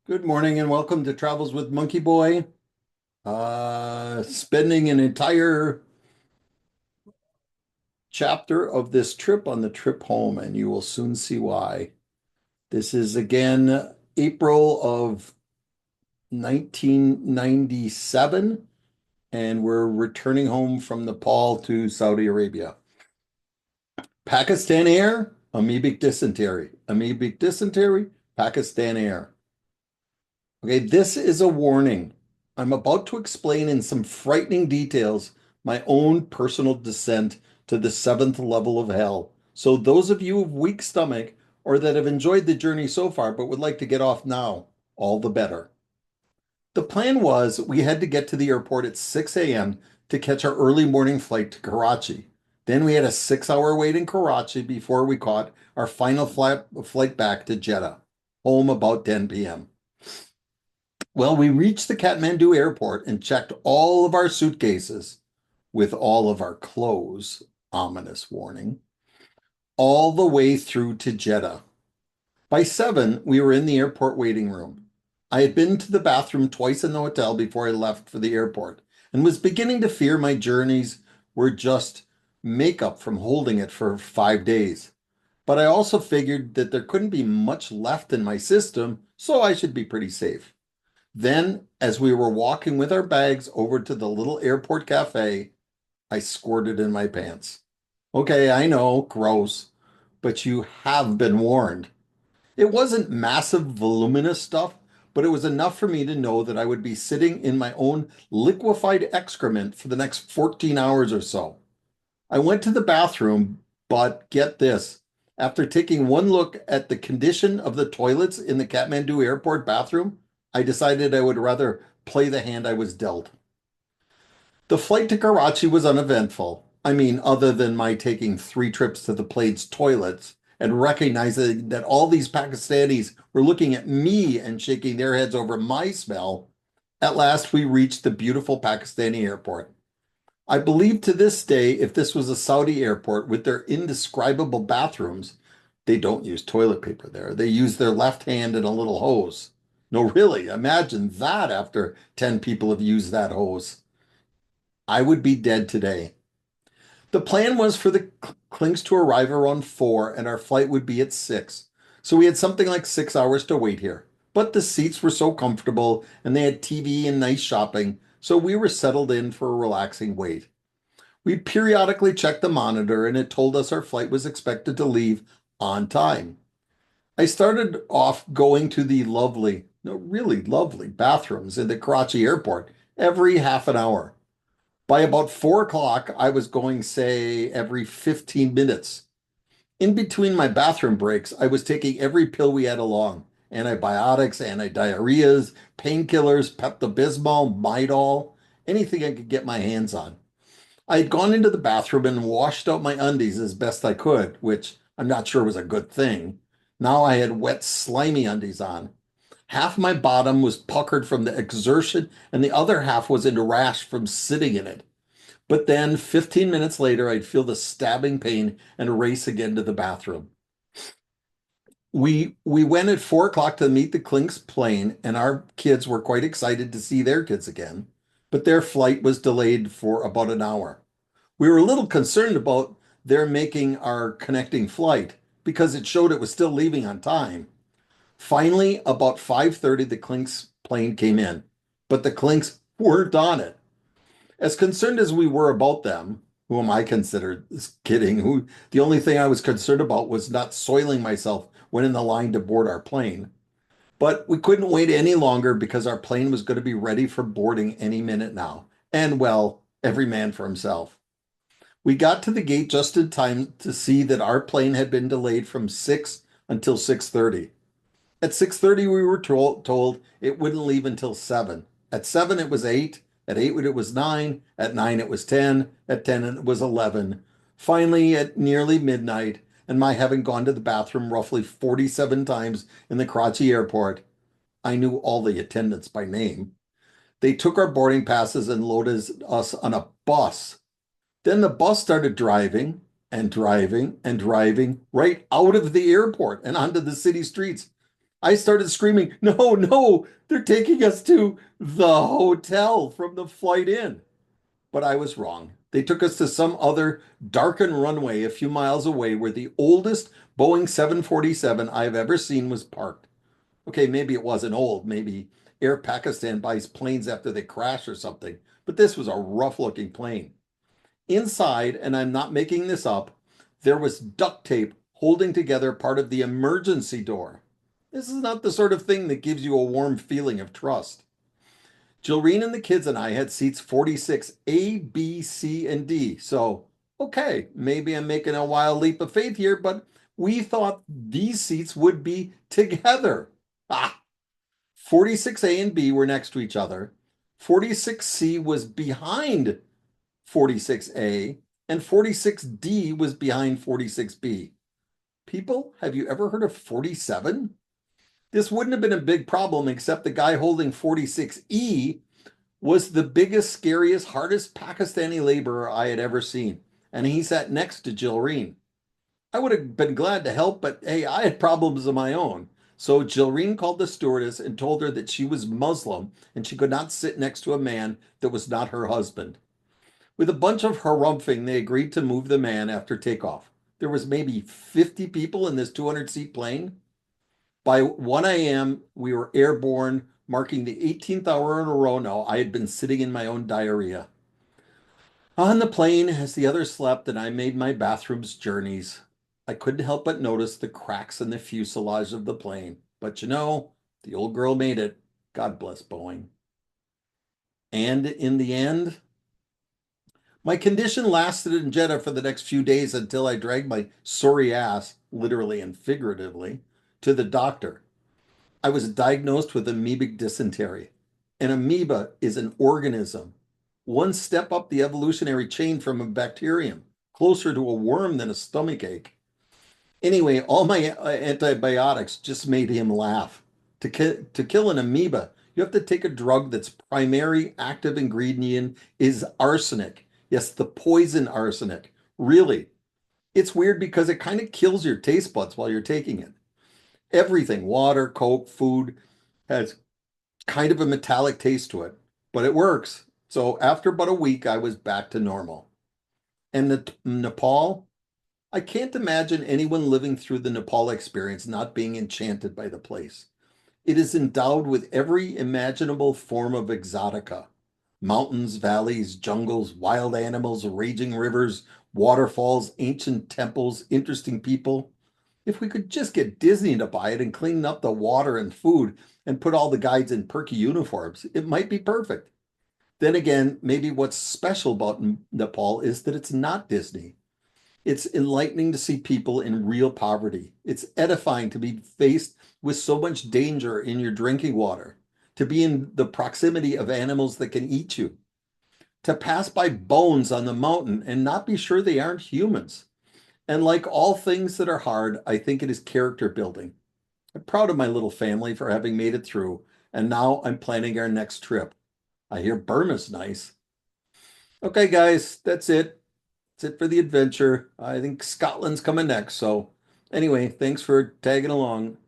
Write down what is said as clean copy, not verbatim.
Good morning and welcome to Travels with Monkey Boy. Spending an entire chapter of this trip on the trip home, and you will soon see why. This is again April of 1997, and we're returning home from Nepal to Saudi Arabia. Pakistan Air, amoebic dysentery. Amoebic dysentery, Pakistan Air. Okay, this is a warning. I'm about to explain in some frightening details my own personal descent to the seventh level of hell. So those of you with weak stomach or that have enjoyed the journey so far but would like to get off now, all the better. The plan was we had to get to the airport at 6 a.m. to catch our early morning flight to Karachi. Then we had a 6 hour wait in Karachi before we caught our final flight back to Jeddah, home about 10 p.m. Well, we reached the Kathmandu airport and checked all of our suitcases with all of our clothes, ominous warning, all the way through to Jeddah. By 7, we were in the airport waiting room. I had been to the bathroom twice in the hotel before I left for the airport and was beginning to fear my journeys were just makeup from holding it for 5 days. But I also figured that there couldn't be much left in my system, so I should be pretty safe. Then, as we were walking with our bags over to the little airport cafe, I squirted in my pants. Okay, I know, gross, but you have been warned. It wasn't massive, voluminous stuff, but it was enough for me to know that I would be sitting in my own liquefied excrement for the next 14 hours or so. I went to the bathroom, but get this. After taking one look at the condition of the toilets in the Kathmandu airport bathroom, I decided I would rather play the hand I was dealt. The flight to Karachi was uneventful. I mean, other than my taking 3 trips to the plane's toilets and recognizing that all these Pakistanis were looking at me and shaking their heads over my smell, at last we reached the beautiful Pakistani airport. I believe to this day, if this was a Saudi airport with their indescribable bathrooms, they don't use toilet paper there. They use their left hand and a little hose. No, really, imagine that after 10 people have used that hose. I would be dead today. The plan was for the clinks to arrive around 4 and our flight would be at 6. So we had something like 6 hours to wait here. But the seats were so comfortable and they had TV and nice shopping, so we were settled in for a relaxing wait. We periodically checked the monitor and it told us our flight was expected to leave on time. I started off going to the lovely, no, really lovely bathrooms in the Karachi airport every half an hour. By about 4 o'clock, I was going, say, every 15 minutes. In between my bathroom breaks, I was taking every pill we had along: antibiotics, antidiarrheas, painkillers, Pepto-Bismol, Midol, anything I could get my hands on. I had gone into the bathroom and washed out my undies as best I could, which I'm not sure was a good thing. Now I had wet, slimy undies on. Half my bottom was puckered from the exertion, and the other half was in a rash from sitting in it. But then, 15 minutes later, I'd feel the stabbing pain and race again to the bathroom. We went at 4 o'clock to meet the Klinks plane, and our kids were quite excited to see their kids again. But their flight was delayed for about an hour. We were a little concerned about their making our connecting flight because it showed it was still leaving on time. Finally, about 5:30, the Klinks plane came in, but the Klinks weren't on it. As concerned as we were about them, who am I considered kidding? Who the only thing I was concerned about was not soiling myself when in the line to board our plane. But we couldn't wait any longer because our plane was going to be ready for boarding any minute now. And well, every man for himself. We got to the gate just in time to see that our plane had been delayed from 6 until 6:30. At 6:30, we were told it wouldn't leave until 7. At 7, it was 8. At 8, it was 9. At 9, it was 10. At 10, it was 11. Finally, at nearly midnight, and my having gone to the bathroom roughly 47 times in the Karachi airport, I knew all the attendants by name. They took our boarding passes and loaded us on a bus. Then the bus started driving and driving and driving right out of the airport and onto the city streets. I started screaming, no, no, they're taking us to the hotel from the flight in. But I was wrong. They took us to some other darkened runway a few miles away where the oldest Boeing 747 I've ever seen was parked. Okay, maybe it wasn't old. Maybe Air Pakistan buys planes after they crash or something. But this was a rough looking plane. Inside, and I'm not making this up, there was duct tape holding together part of the emergency door. This is not the sort of thing that gives you a warm feeling of trust. Jilreen and the kids and I had seats 46A, B, C, and D. So, okay, maybe I'm making a wild leap of faith here, but we thought these seats would be together. Ah, 46A and B were next to each other. 46C was behind 46A, and 46D was behind 46B. People, have you ever heard of 47? This wouldn't have been a big problem except the guy holding 46E was the biggest, scariest, hardest Pakistani laborer I had ever seen, and he sat next to Jilreen. I would have been glad to help, but hey, I had problems of my own. So Jilreen called the stewardess and told her that she was Muslim and she could not sit next to a man that was not her husband. With a bunch of harumphing, they agreed to move the man after takeoff. There was maybe 50 people in this 200-seat plane. By 1 a.m., we were airborne, marking the 18th hour in a row now I had been sitting in my own diarrhea. On the plane, as the others slept and I made my bathroom's journeys, I couldn't help but notice the cracks in the fuselage of the plane. But you know, the old girl made it. God bless Boeing. And in the end, my condition lasted in Jeddah for the next few days until I dragged my sorry ass, literally and figuratively, to the doctor. I was diagnosed with amoebic dysentery. An amoeba is an organism, one step up the evolutionary chain from a bacterium, closer to a worm than a stomach ache. Anyway, all my antibiotics just made him laugh. To kill an amoeba, you have to take a drug that's primary active ingredient is arsenic. Yes, the poison arsenic. Really. It's weird because it kind of kills your taste buds while you're taking it. Everything, water, Coke, food, has kind of a metallic taste to it, but it works. So after about a week, I was back to normal. And Nepal, I can't imagine anyone living through the Nepal experience not being enchanted by the place. It is endowed with every imaginable form of exotica: mountains, valleys, jungles, wild animals, raging rivers, waterfalls, ancient temples, interesting people. If we could just get Disney to buy it and clean up the water and food and put all the guides in perky uniforms, it might be perfect. Then again, maybe what's special about Nepal is that it's not Disney. It's enlightening to see people in real poverty. It's edifying to be faced with so much danger in your drinking water, to be in the proximity of animals that can eat you, to pass by bones on the mountain and not be sure they aren't humans. And like all things that are hard, I think it is character building. I'm proud of my little family for having made it through, and now I'm planning our next trip. I hear Burma's nice. Okay, guys, that's it. That's it for the adventure. I think Scotland's coming next. So, anyway, thanks for tagging along.